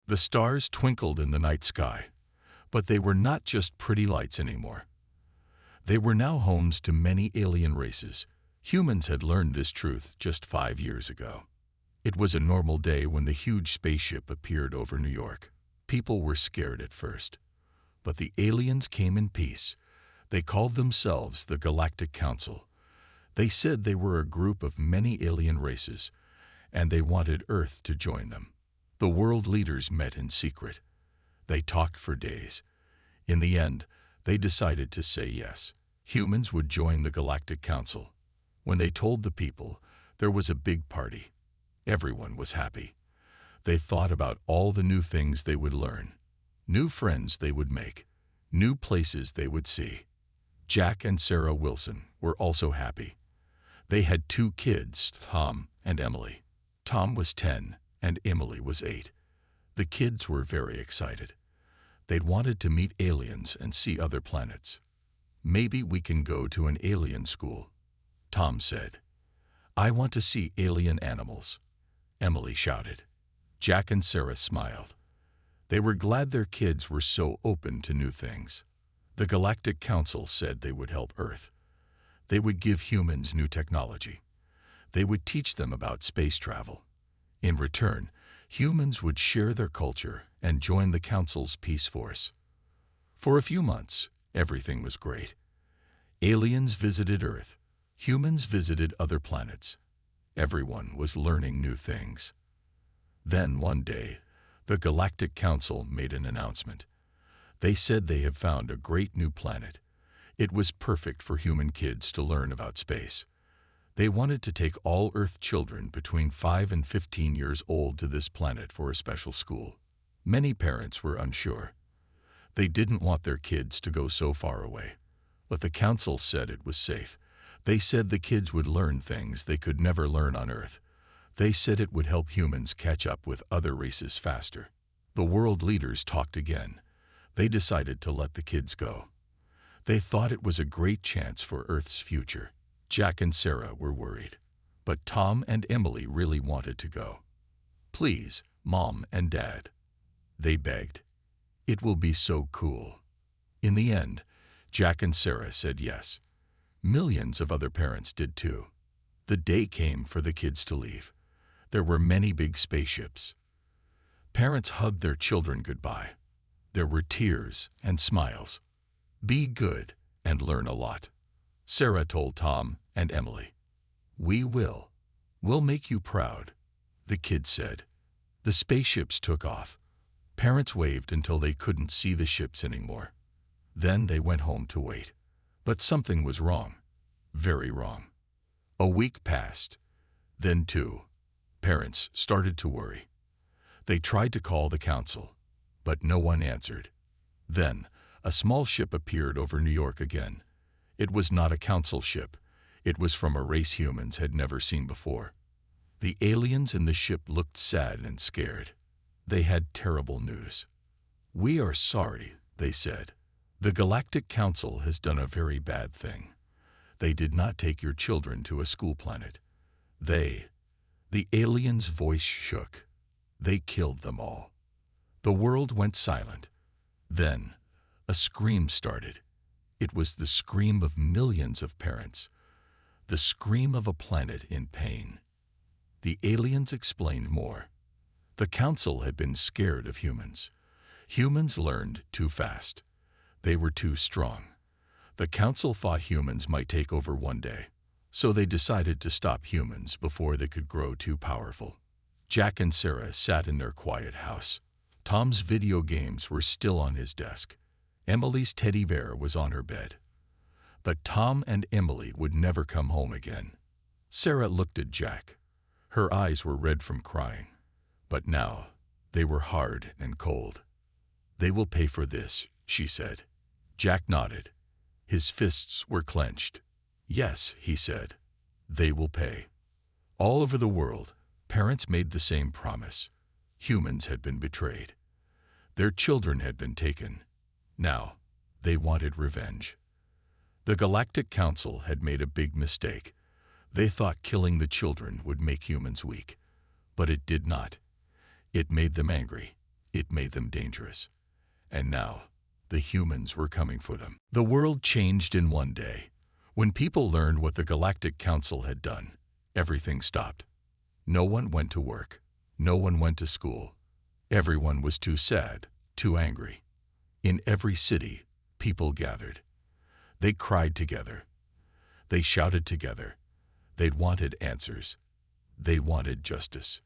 The stars twinkled in the night sky, but they were not just pretty lights anymore. They were now homes to many alien races. Humans had learned this truth just 5 years ago. It was a normal day when the huge spaceship appeared over New York. People were scared at first, but the aliens came in peace. They called themselves the Galactic Council. They said they were a group of many alien races, and they wanted Earth to join them. The world leaders met in secret. They talked for days. In the end, they decided to say yes. Humans would join the Galactic Council. When they told the people, there was a big party. Everyone was happy. They thought about all the new things they would learn, new friends they would make, new places they would see. Jack and Sarah Wilson were also happy. They had 2 kids, Tom and Emily. Tom was 10 and Emily was 8. The kids were very excited. They'd wanted to meet aliens and see other planets. "Maybe we can go to an alien school," Tom said. "I want to see alien animals," Emily shouted. Jack and Sarah smiled. They were glad their kids were so open to new things. The Galactic Council said they would help Earth. They would give humans new technology. They would teach them about space travel. In return, humans would share their culture and join the Council's Peace Force. For a few months, everything was great. Aliens visited Earth. Humans visited other planets. Everyone was learning new things. Then one day, the Galactic Council made an announcement. They said they had found a great new planet. It was perfect for human kids to learn about space. They wanted to take all Earth children between 5 and 15 years old to this planet for a special school. Many parents were unsure. They didn't want their kids to go so far away, but the council said it was safe. They said the kids would learn things they could never learn on Earth. They said it would help humans catch up with other races faster. The world leaders talked again. They decided to let the kids go. They thought it was a great chance for Earth's future. Jack and Sarah were worried, but Tom and Emily really wanted to go. "Please, Mom and Dad," they begged. "It will be so cool." In the end, Jack and Sarah said yes. Millions of other parents did too. The day came for the kids to leave. There were many big spaceships. Parents hugged their children goodbye. There were tears and smiles. "Be good and learn a lot," Sarah told Tom and Emily. "We will. We'll make you proud," the kids said. The spaceships took off. Parents waved until they couldn't see the ships anymore. Then they went home to wait. But something was wrong. Very wrong. A week passed. Then 2. Parents started to worry. They tried to call the council, but no one answered. Then, a small ship appeared over New York again. It was not a council ship. It was from a race humans had never seen before. The aliens in the ship looked sad and scared. They had terrible news. "We are sorry," they said. "The Galactic Council has done a very bad thing. They did not take your children to a school planet. The aliens' voice shook. They killed them all." The world went silent. Then, a scream started. It was the scream of millions of parents. The scream of a planet in pain. The aliens explained more. The council had been scared of humans. Humans learned too fast. They were too strong. The council thought humans might take over one day, so they decided to stop humans before they could grow too powerful. Jack and Sarah sat in their quiet house. Tom's video games were still on his desk. Emily's teddy bear was on her bed. But Tom and Emily would never come home again. Sarah looked at Jack. Her eyes were red from crying, but now they were hard and cold. "They will pay for this," she said. Jack nodded. His fists were clenched. "Yes," he said, "they will pay." All over the world, parents made the same promise. Humans had been betrayed. Their children had been taken. Now, they wanted revenge. The Galactic Council had made a big mistake. They thought killing the children would make humans weak. But it did not. It made them angry. It made them dangerous. And now, the humans were coming for them. The world changed in one day. When people learned what the Galactic Council had done, everything stopped. No one went to work. No one went to school. Everyone was too sad, too angry. In every city, people gathered. They cried together. They shouted together. They wanted answers. They wanted justice.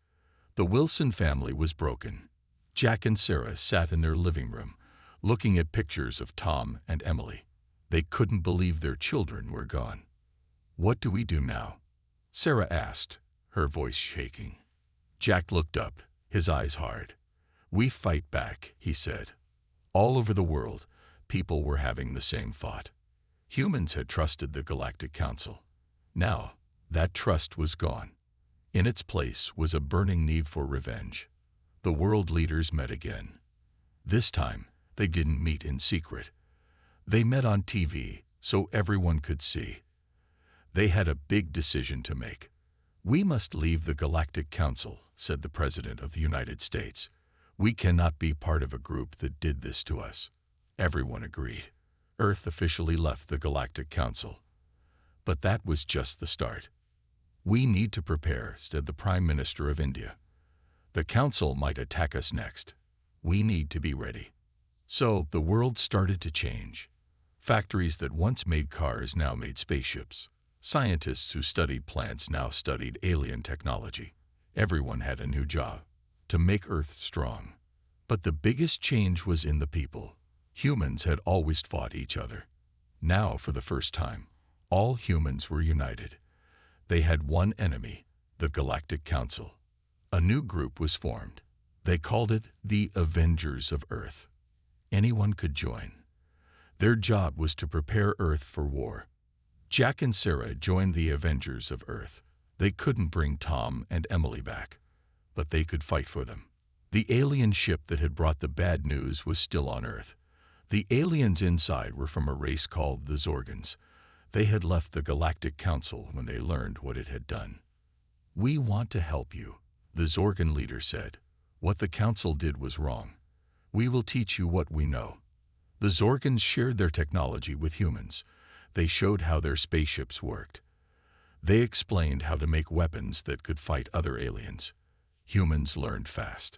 The Wilson family was broken. Jack and Sarah sat in their living room, looking at pictures of Tom and Emily. They couldn't believe their children were gone. "What do we do now?" Sarah asked, her voice shaking. Jack looked up, his eyes hard. "We fight back," he said. All over the world, people were having the same thought. Humans had trusted the Galactic Council. Now, that trust was gone. In its place was a burning need for revenge. The world leaders met again. This time, they didn't meet in secret. They met on TV so everyone could see. They had a big decision to make. "We must leave the Galactic Council," said the President of the United States. "We cannot be part of a group that did this to us." Everyone agreed. Earth officially left the Galactic Council. But that was just the start. "We need to prepare," said the Prime Minister of India. "The Council might attack us next. We need to be ready." So the world started to change. Factories that once made cars now made spaceships. Scientists who studied plants now studied alien technology. Everyone had a new job, to make Earth strong. But the biggest change was in the people. Humans had always fought each other. Now, for the first time, all humans were united. They had one enemy, the Galactic Council. A new group was formed. They called it the Avengers of Earth. Anyone could join. Their job was to prepare Earth for war. Jack and Sarah joined the Avengers of Earth. They couldn't bring Tom and Emily back, but they could fight for them. The alien ship that had brought the bad news was still on Earth. The aliens inside were from a race called the Zorgans. They had left the Galactic Council when they learned what it had done. "We want to help you," the Zorgan leader said. "What the Council did was wrong. We will teach you what we know." The Zorgans shared their technology with humans. They showed how their spaceships worked. They explained how to make weapons that could fight other aliens. Humans learned fast.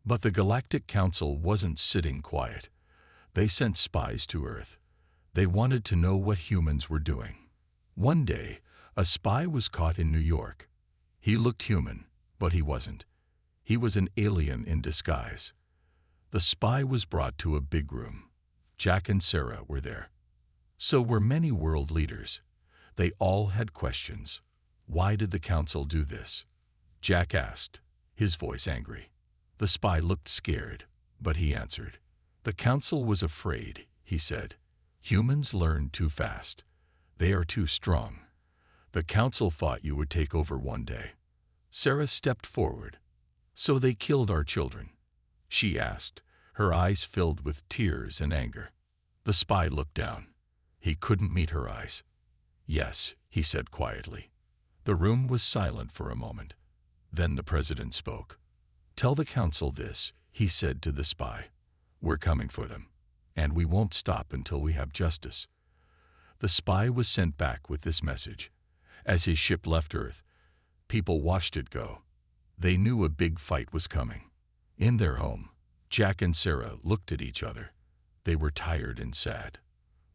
But the Galactic Council wasn't sitting quiet. They sent spies to Earth. They wanted to know what humans were doing. One day, a spy was caught in New York. He looked human, but he wasn't. He was an alien in disguise. The spy was brought to a big room. Jack and Sarah were there. So were many world leaders. They all had questions. Why did the Council do this? Jack asked, his voice angry. The spy looked scared, but he answered. "The Council was afraid," he said. "Humans learn too fast. They are too strong. The Council thought you would take over one day." Sarah stepped forward. "So they killed our children?" she asked, her eyes filled with tears and anger. The spy looked down. He couldn't meet her eyes. "Yes," he said quietly. The room was silent for a moment. Then the president spoke. "Tell the Council this," he said to the spy. "We're coming for them, and we won't stop until we have justice." The spy was sent back with this message. As his ship left Earth, people watched it go. They knew a big fight was coming. In their home, Jack and Sarah looked at each other. They were tired and sad,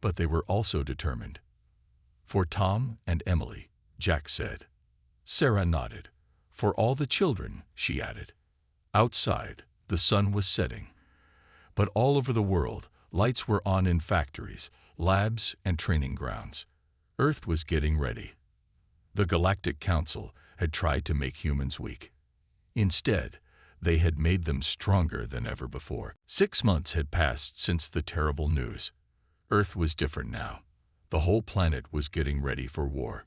but they were also determined. "For Tom and Emily," Jack said. Sarah nodded. "For all the children," she added. Outside, the sun was setting. But all over the world, lights were on in factories, labs, and training grounds. Earth was getting ready. The Galactic Council had tried to make humans weak. Instead, they had made them stronger than ever before. 6 months had passed since the terrible news. Earth was different now. The whole planet was getting ready for war.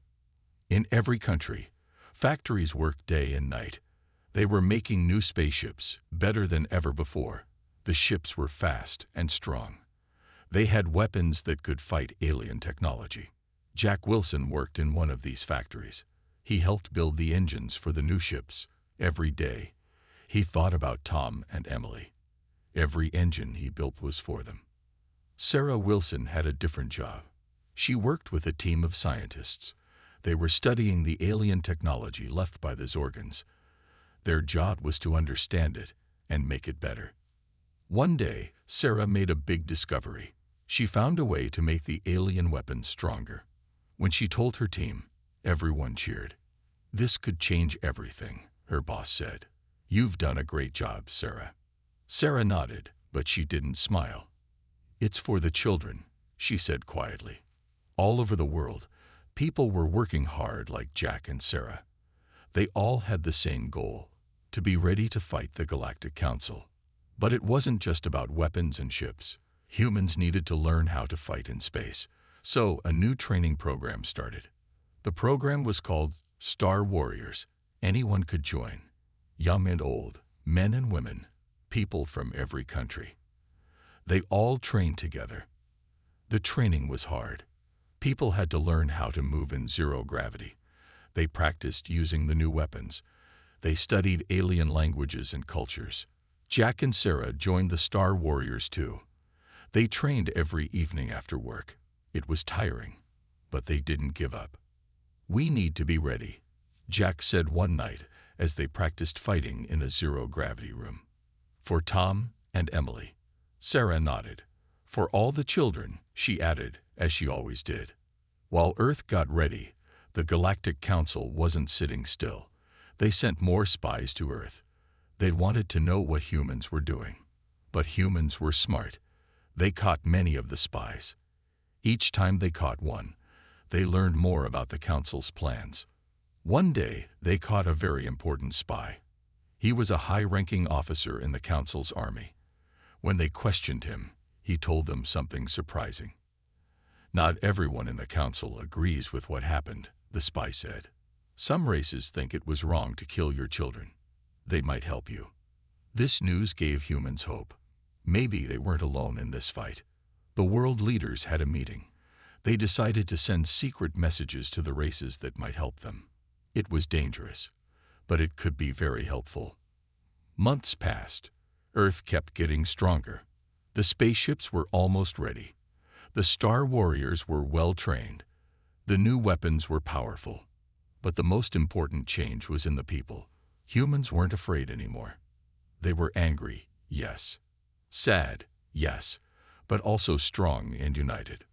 In every country, factories worked day and night. They were making new spaceships, better than ever before. The ships were fast and strong. They had weapons that could fight alien technology. Jack Wilson worked in one of these factories. He helped build the engines for the new ships. Every day, he thought about Tom and Emily. Every engine he built was for them. Sarah Wilson had a different job. She worked with a team of scientists. They were studying the alien technology left by the Zorgans. Their job was to understand it and make it better. One day, Sarah made a big discovery. She found a way to make the alien weapons stronger. When she told her team, everyone cheered. "This could change everything," her boss said. "You've done a great job, Sarah." Sarah nodded, but she didn't smile. "It's for the children," she said quietly. All over the world, people were working hard like Jack and Sarah. They all had the same goal, to be ready to fight the Galactic Council. But it wasn't just about weapons and ships. Humans needed to learn how to fight in space. So a new training program started. The program was called Star Warriors. Anyone could join. Young and old, men and women, people from every country. They all trained together. The training was hard. People had to learn how to move in zero gravity. They practiced using the new weapons. They studied alien languages and cultures. Jack and Sarah joined the Star Warriors too. They trained every evening after work. It was tiring, but they didn't give up. "We need to be ready," Jack said one night as they practiced fighting in a zero-gravity room. "For Tom and Emily." Sarah nodded. "For all the children," she added, as she always did. While Earth got ready, the Galactic Council wasn't sitting still. They sent more spies to Earth. They wanted to know what humans were doing. But humans were smart. They caught many of the spies. Each time they caught one, they learned more about the Council's plans. One day, they caught a very important spy. He was a high-ranking officer in the Council's army. When they questioned him, he told them something surprising. "Not everyone in the Council agrees with what happened," the spy said. "Some races think it was wrong to kill your children. They might help you." This news gave humans hope. Maybe they weren't alone in this fight. The world leaders had a meeting. They decided to send secret messages to the races that might help them. It was dangerous, but it could be very helpful. Months passed. Earth kept getting stronger. The spaceships were almost ready. The Star Warriors were well-trained. The new weapons were powerful. But the most important change was in the people. Humans weren't afraid anymore. They were angry, yes. Sad, yes, but also strong and united.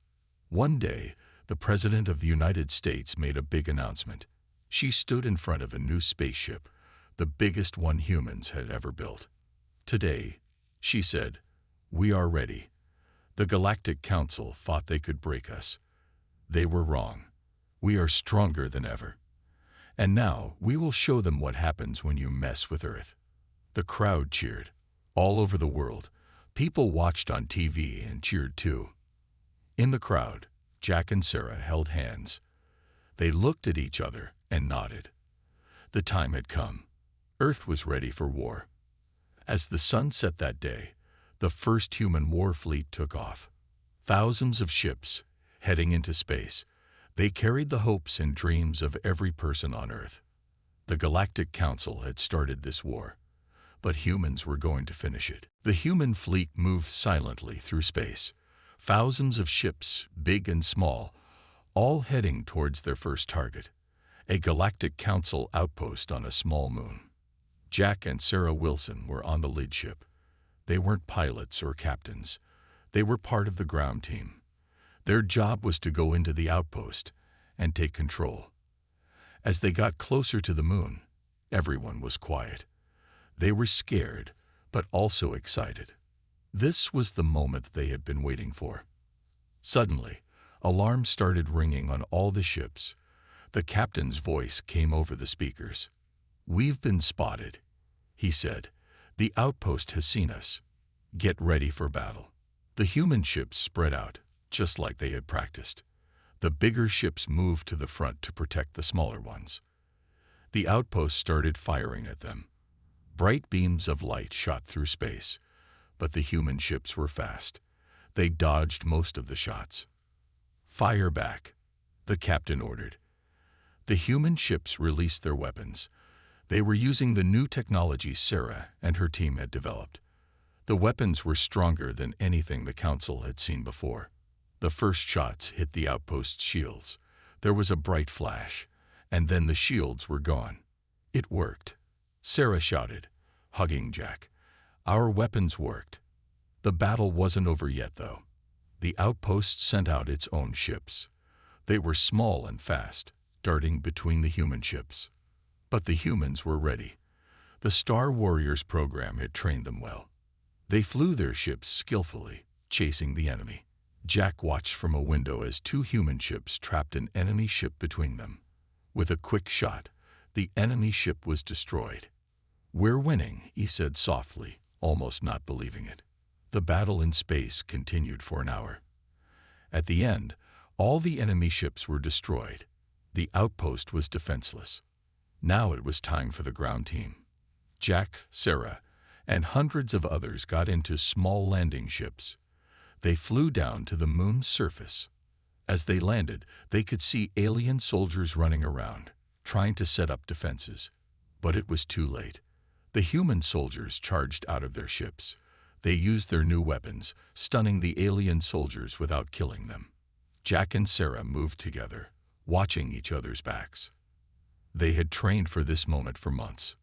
One day, the President of the United States made a big announcement. She stood in front of a new spaceship, the biggest one humans had ever built. "Today," she said, "we are ready. The Galactic Council thought they could break us. They were wrong. We are stronger than ever. And now we will show them what happens when you mess with Earth." The crowd cheered. All over the world, people watched on TV and cheered too. In the crowd, Jack and Sarah held hands. They looked at each other and nodded. The time had come. Earth was ready for war. As the sun set that day, the first human war fleet took off. Thousands of ships, heading into space. They carried the hopes and dreams of every person on Earth. The Galactic Council had started this war, but humans were going to finish it. The human fleet moved silently through space. Thousands of ships, big and small, all heading towards their first target, a Galactic Council outpost on a small moon. Jack and Sarah Wilson were on the lead ship. They weren't pilots or captains. They were part of the ground team. Their job was to go into the outpost and take control. As they got closer to the moon, everyone was quiet. They were scared, but also excited. This was the moment they had been waiting for. Suddenly, alarms started ringing on all the ships. The captain's voice came over the speakers. "We've been spotted," he said. "The outpost has seen us. Get ready for battle." The human ships spread out, just like they had practiced. The bigger ships moved to the front to protect the smaller ones. The outpost started firing at them. Bright beams of light shot through space, but the human ships were fast. They dodged most of the shots. "Fire back," the captain ordered. The human ships released their weapons. They were using the new technology Sarah and her team had developed. The weapons were stronger than anything the Council had seen before. The first shots hit the outpost's shields. There was a bright flash, and then the shields were gone. It worked. Sarah shouted, hugging Jack. Our weapons worked. The battle wasn't over yet, though. The outpost sent out its own ships. They were small and fast, darting between the human ships. But the humans were ready. The Star Warriors program had trained them well. They flew their ships skillfully, chasing the enemy. Jack watched from a window as two human ships trapped an enemy ship between them. With a quick shot, the enemy ship was destroyed. "We're winning," he said softly, almost not believing it. The battle in space continued for an hour. At the end, all the enemy ships were destroyed. The outpost was defenseless. Now it was time for the ground team. Jack, Sarah, and hundreds of others got into small landing ships. They flew down to the moon's surface. As they landed, they could see alien soldiers running around, trying to set up defenses. But it was too late. The human soldiers charged out of their ships. They used their new weapons, stunning the alien soldiers without killing them. Jack and Sarah moved together, watching each other's backs. They had trained for this moment for months.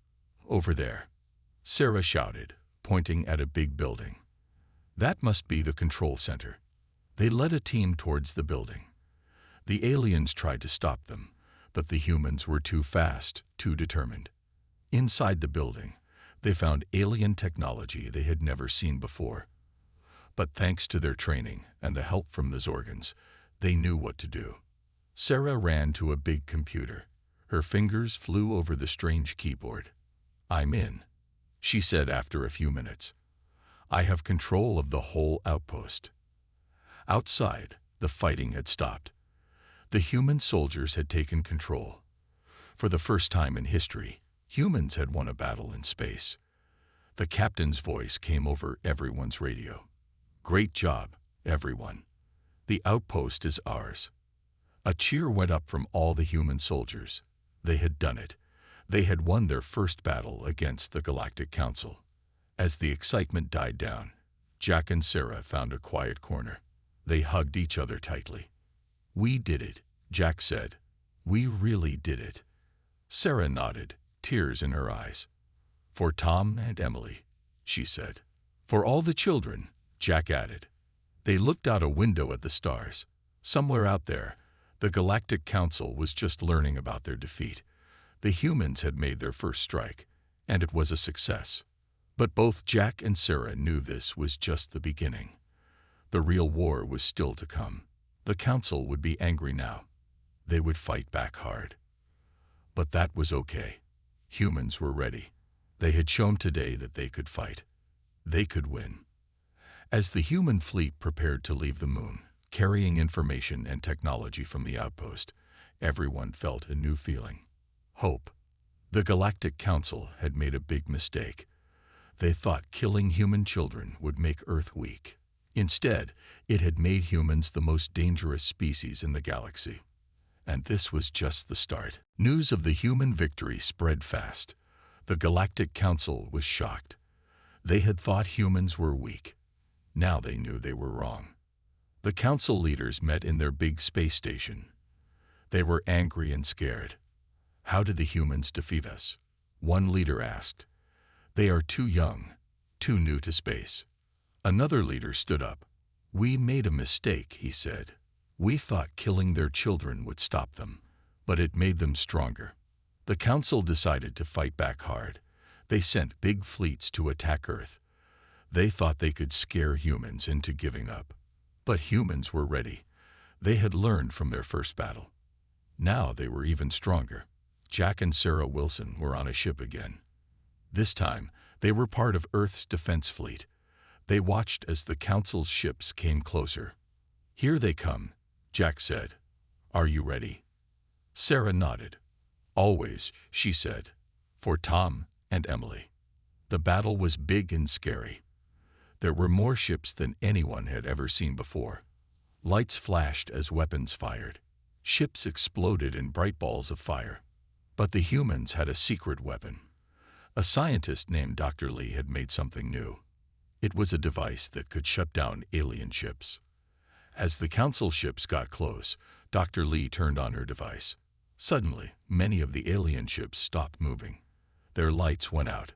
"Over there," Sarah shouted, pointing at a big building. "That must be the control center." They led a team towards the building. The aliens tried to stop them, but the humans were too fast, too determined. Inside the building, they found alien technology they had never seen before. But thanks to their training and the help from the Zorgans, they knew what to do. Sarah ran to a big computer. Her fingers flew over the strange keyboard. "I'm in," she said after a few minutes. "I have control of the whole outpost." Outside, the fighting had stopped. The human soldiers had taken control. For the first time in history, humans had won a battle in space. The captain's voice came over everyone's radio. "Great job, everyone. The outpost is ours." A cheer went up from all the human soldiers. They had done it. They had won their first battle against the Galactic Council. As the excitement died down, Jack and Sarah found a quiet corner. They hugged each other tightly. "We did it," Jack said. "We really did it." Sarah nodded, tears in her eyes. "For Tom and Emily," she said. "For all the children," Jack added. They looked out a window at the stars. Somewhere out there, the Galactic Council was just learning about their defeat. The humans had made their first strike, and it was a success. But both Jack and Sarah knew this was just the beginning. The real war was still to come. The Council would be angry now. They would fight back hard. But that was okay. Humans were ready. They had shown today that they could fight. They could win. As the human fleet prepared to leave the moon, carrying information and technology from the outpost, everyone felt a new feeling. Hope. The Galactic Council had made a big mistake. They thought killing human children would make Earth weak. Instead, it had made humans the most dangerous species in the galaxy. And this was just the start. News of the human victory spread fast. The Galactic Council was shocked. They had thought humans were weak. Now they knew they were wrong. The council leaders met in their big space station. They were angry and scared. "How did the humans defeat us?" one leader asked. "They are too young, too new to space." Another leader stood up. "We made a mistake," he said. "We thought killing their children would stop them, but it made them stronger." The council decided to fight back hard. They sent big fleets to attack Earth. They thought they could scare humans into giving up. But humans were ready. They had learned from their first battle. Now they were even stronger. Jack and Sarah Wilson were on a ship again. This time, they were part of Earth's defense fleet. They watched as the council's ships came closer. "Here they come," Jack said. "Are you ready?" Sarah nodded. "Always," she said, "for Tom and Emily." The battle was big and scary. There were more ships than anyone had ever seen before. Lights flashed as weapons fired. Ships exploded in bright balls of fire. But the humans had a secret weapon. A scientist named Dr. Lee had made something new. It was a device that could shut down alien ships. As the Council ships got close, Dr. Lee turned on her device. Suddenly, many of the alien ships stopped moving. Their lights went out.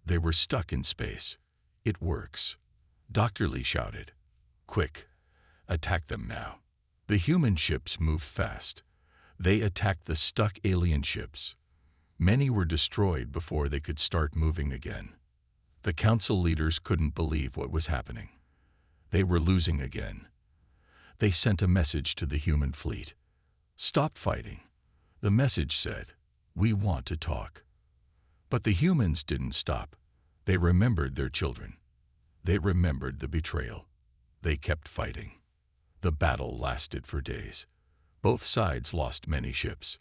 They were stuck in space. It works. Dr. Lee shouted. Quick, attack them now. The human ships moved fast. They attacked the stuck alien ships. Many were destroyed before they could start moving again. The Council leaders couldn't believe what was happening. They were losing again. They sent a message to the human fleet. Stop fighting. The message said, we want to talk. But the humans didn't stop. They remembered their children. They remembered the betrayal. They kept fighting. The battle lasted for days. Both sides lost many ships.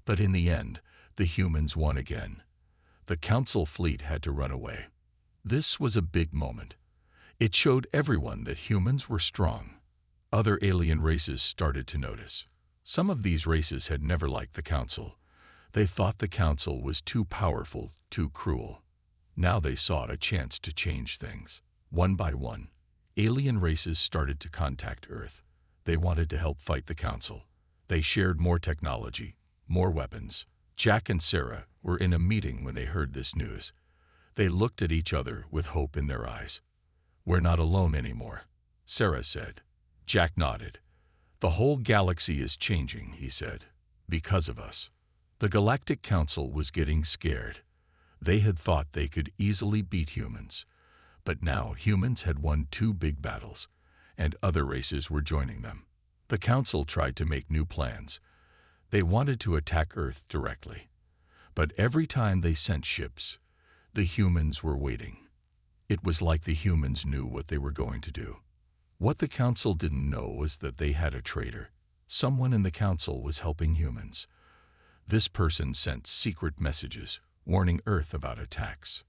But in the end, the humans won again. The Council fleet had to run away. This was a big moment. It showed everyone that humans were strong. Other alien races started to notice. Some of these races had never liked the Council. They thought the Council was too powerful, too cruel. Now they saw a chance to change things. One by one, alien races started to contact Earth. They wanted to help fight the Council. They shared more technology, more weapons. Jack and Sarah were in a meeting when they heard this news. They looked at each other with hope in their eyes. We're not alone anymore, Sarah said. Jack nodded. The whole galaxy is changing, he said, because of us. The Galactic Council was getting scared. They had thought they could easily beat humans. But now humans had won 2 big battles, and other races were joining them. The Council tried to make new plans. They wanted to attack Earth directly. But every time they sent ships, the humans were waiting. It was like the humans knew what they were going to do. What the Council didn't know was that they had a traitor. Someone in the Council was helping humans. This person sent secret messages, warning Earth about attacks.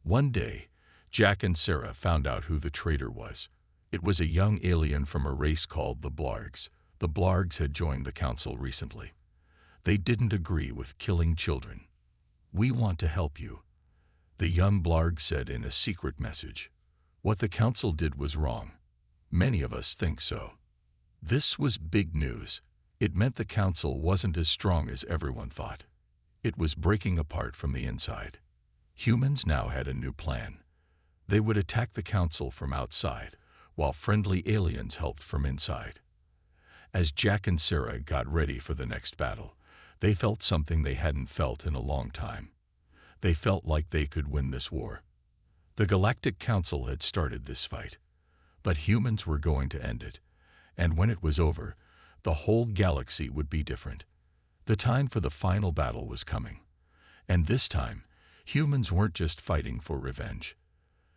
One day, Jack and Sarah found out who the traitor was. It was a young alien from a race called the Blargs. The Blargs had joined the Council recently. They didn't agree with killing children. We want to help you, the young Blarg said in a secret message. What the Council did was wrong. Many of us think so. This was big news. It meant the Council wasn't as strong as everyone thought. It was breaking apart from the inside. Humans now had a new plan. They would attack the Council from outside, while friendly aliens helped from inside. As Jack and Sarah got ready for the next battle, they felt something they hadn't felt in a long time. They felt like they could win this war. The Galactic Council had started this fight, but humans were going to end it. And when it was over, the whole galaxy would be different. The time for the final battle was coming. And this time, humans weren't just fighting for revenge.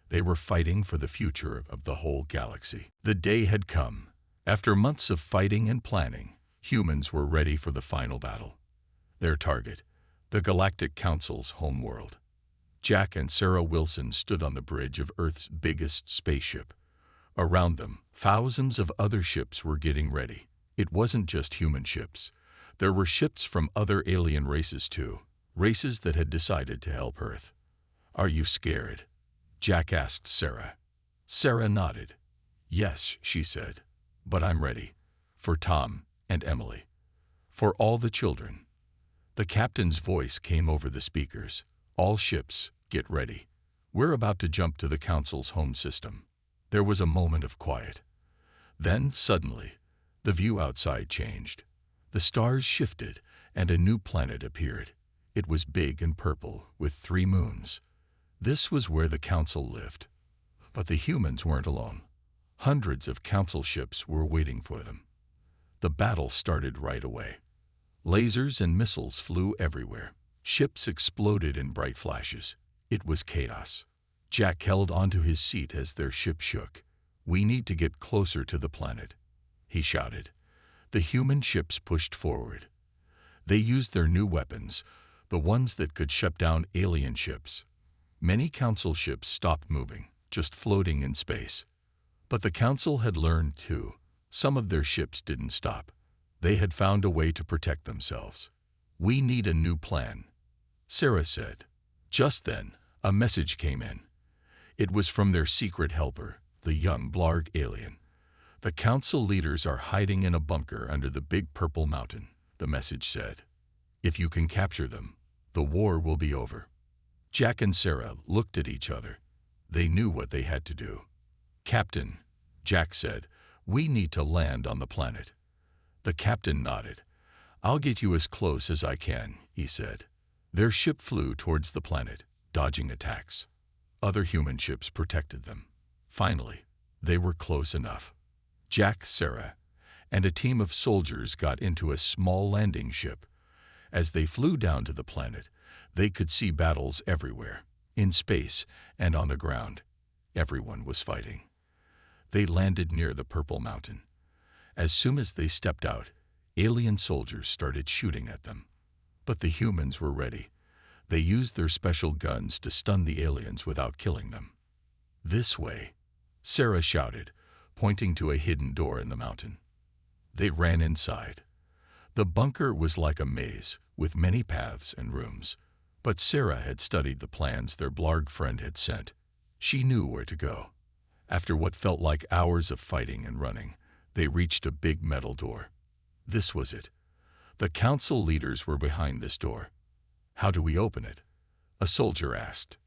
They were fighting for the future of the whole galaxy. The day had come. After months of fighting and planning, humans were ready for the final battle. Their target, the Galactic Council's homeworld. Jack and Sarah Wilson stood on the bridge of Earth's biggest spaceship. Around them, thousands of other ships were getting ready. It wasn't just human ships. There were ships from other alien races too, races that had decided to help Earth. Are you scared? Jack asked Sarah. Sarah nodded. Yes, she said, but I'm ready. For Tom and Emily. For all the children. The captain's voice came over the speakers. All ships, get ready. We're about to jump to the Council's home system. There was a moment of quiet. Then, suddenly, the view outside changed. The stars shifted, and a new planet appeared. It was big and purple, with 3 moons. This was where the Council lived. But the humans weren't alone. Hundreds of Council ships were waiting for them. The battle started right away. Lasers and missiles flew everywhere. Ships exploded in bright flashes. It was chaos. Jack held onto his seat as their ship shook. We need to get closer to the planet, he shouted. The human ships pushed forward. They used their new weapons, the ones that could shut down alien ships. Many Council ships stopped moving, just floating in space. But the Council had learned too. Some of their ships didn't stop. They had found a way to protect themselves. We need a new plan, Sarah said. Just then, a message came in. It was from their secret helper, the young Blarg alien. "The council leaders are hiding in a bunker under the big purple mountain," the message said. "If you can capture them, the war will be over." Jack and Sarah looked at each other. They knew what they had to do. "Captain," Jack said, "we need to land on the planet." The captain nodded. "I'll get you as close as I can," he said. Their ship flew towards the planet, dodging attacks. Other human ships protected them. Finally, they were close enough. Jack, Sarah, and a team of soldiers got into a small landing ship. As they flew down to the planet, they could see battles everywhere, in space and on the ground. Everyone was fighting. They landed near the Purple Mountain. As soon as they stepped out, alien soldiers started shooting at them. But the humans were ready. They used their special guns to stun the aliens without killing them. "This way," Sarah shouted, pointing to a hidden door in the mountain. They ran inside. The bunker was like a maze, with many paths and rooms. But Sarah had studied the plans their Blarg friend had sent. She knew where to go. After what felt like hours of fighting and running, they reached a big metal door. This was it. The council leaders were behind this door. "How do we open it?" a soldier asked.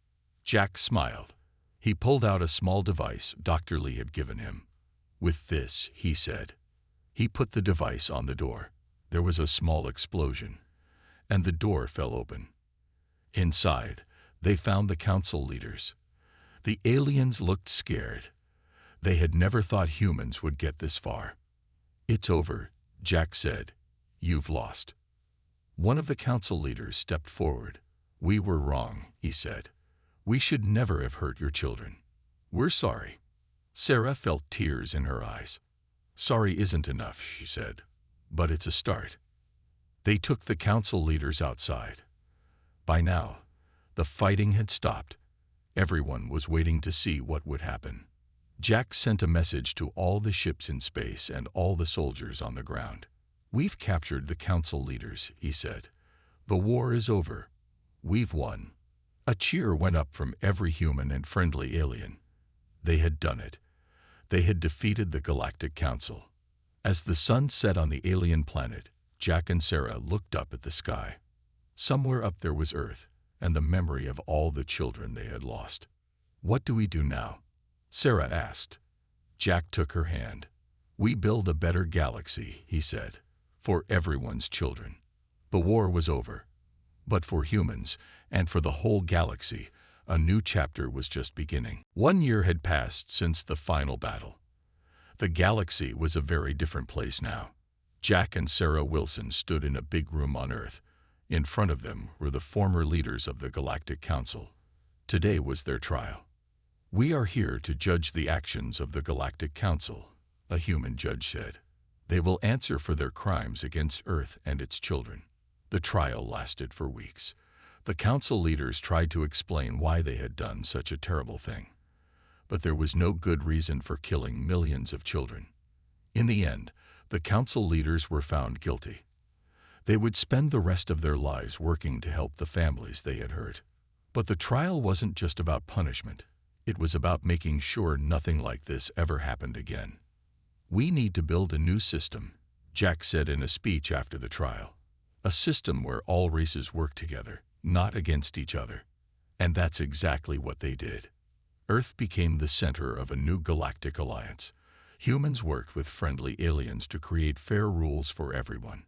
Jack smiled. He pulled out a small device Dr. Lee had given him. "With this," he said. He put the device on the door. There was a small explosion, and the door fell open. Inside, they found the council leaders. The aliens looked scared. They had never thought humans would get this far. "It's over," Jack said. "You've lost." One of the council leaders stepped forward. "We were wrong," he said. "We should never have hurt your children. We're sorry." Sarah felt tears in her eyes. "Sorry isn't enough," she said, "but it's a start." They took the council leaders outside. By now, the fighting had stopped. Everyone was waiting to see what would happen. Jack sent a message to all the ships in space and all the soldiers on the ground. "We've captured the council leaders," he said. "The war is over. We've won." A cheer went up from every human and friendly alien. They had done it. They had defeated the Galactic Council. As the sun set on the alien planet, Jack and Sarah looked up at the sky. Somewhere up there was Earth, and the memory of all the children they had lost. "What do we do now?" Sarah asked. Jack took her hand. "We build a better galaxy," he said, "for everyone's children." The war was over. But for humans, and for the whole galaxy, a new chapter was just beginning. 1 year had passed since the final battle. The galaxy was a very different place now. Jack and Sarah Wilson stood in a big room on Earth. In front of them were the former leaders of the Galactic Council. Today was their trial. "We are here to judge the actions of the Galactic Council," a human judge said. "They will answer for their crimes against Earth and its children." The trial lasted for weeks. The council leaders tried to explain why they had done such a terrible thing. But there was no good reason for killing millions of children. In the end, the council leaders were found guilty. They would spend the rest of their lives working to help the families they had hurt. But the trial wasn't just about punishment. It was about making sure nothing like this ever happened again. "We need to build a new system," Jack said in a speech after the trial. "A system where all races work together, not against each other." And that's exactly what they did. Earth became the center of a new galactic alliance. Humans worked with friendly aliens to create fair rules for everyone.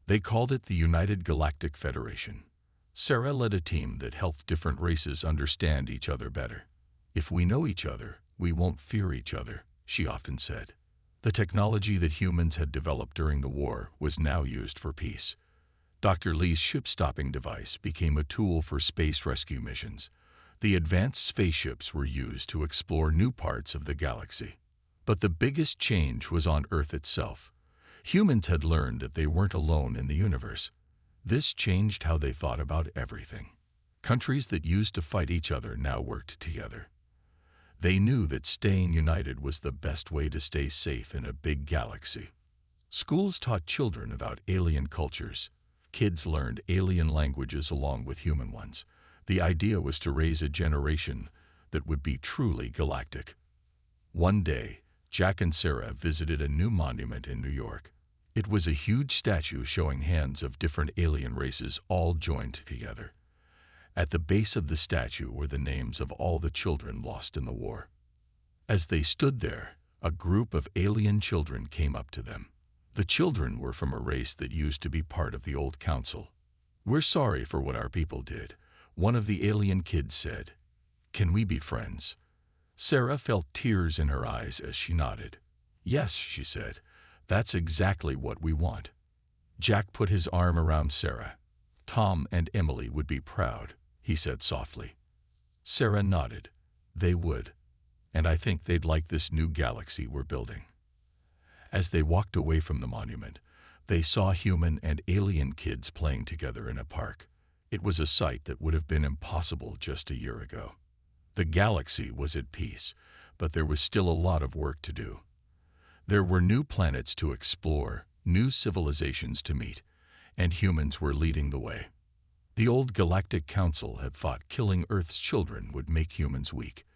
They called it the United Galactic Federation. Sarah led a team that helped different races understand each other better. "If we know each other, we won't fear each other," she often said. The technology that humans had developed during the war was now used for peace. Dr. Lee's ship-stopping device became a tool for space rescue missions. The advanced spaceships were used to explore new parts of the galaxy. But the biggest change was on Earth itself. Humans had learned that they weren't alone in the universe. This changed how they thought about everything. Countries that used to fight each other now worked together. They knew that staying united was the best way to stay safe in a big galaxy. Schools taught children about alien cultures. Kids learned alien languages along with human ones. The idea was to raise a generation that would be truly galactic. One day, Jack and Sarah visited a new monument in New York. It was a huge statue showing hands of different alien races all joined together. At the base of the statue were the names of all the children lost in the war. As they stood there, a group of alien children came up to them. The children were from a race that used to be part of the old council. "We're sorry for what our people did," one of the alien kids said. "Can we be friends?" Sarah felt tears in her eyes as she nodded. "Yes," she said, "that's exactly what we want." Jack put his arm around Sarah. "Tom and Emily would be proud," he said softly. Sarah nodded. "They would. And I think they'd like this new galaxy we're building." As they walked away from the monument, they saw human and alien kids playing together in a park. It was a sight that would have been impossible just a year ago. The galaxy was at peace, but there was still a lot of work to do. There were new planets to explore, new civilizations to meet, and humans were leading the way. The old Galactic Council had thought killing Earth's children would make humans weak.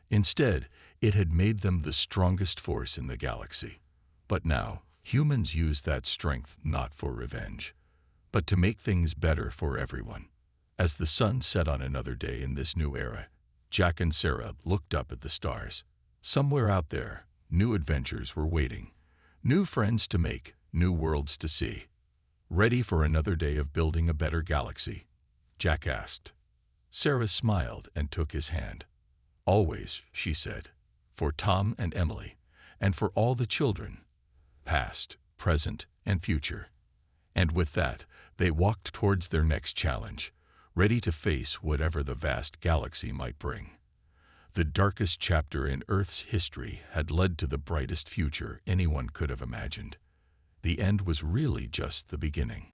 Instead, it had made them the strongest force in the galaxy. But now, humans used that strength not for revenge, but to make things better for everyone. As the sun set on another day in this new era, Jack and Sarah looked up at the stars. Somewhere out there, new adventures were waiting, new friends to make, new worlds to see. "Ready for another day of building a better galaxy?" Jack asked. Sarah smiled and took his hand. "Always," she said, "for Tom and Emily, and for all the children, past, present, and future." And with that, they walked towards their next challenge, ready to face whatever the vast galaxy might bring. The darkest chapter in Earth's history had led to the brightest future anyone could have imagined. The end was really just the beginning.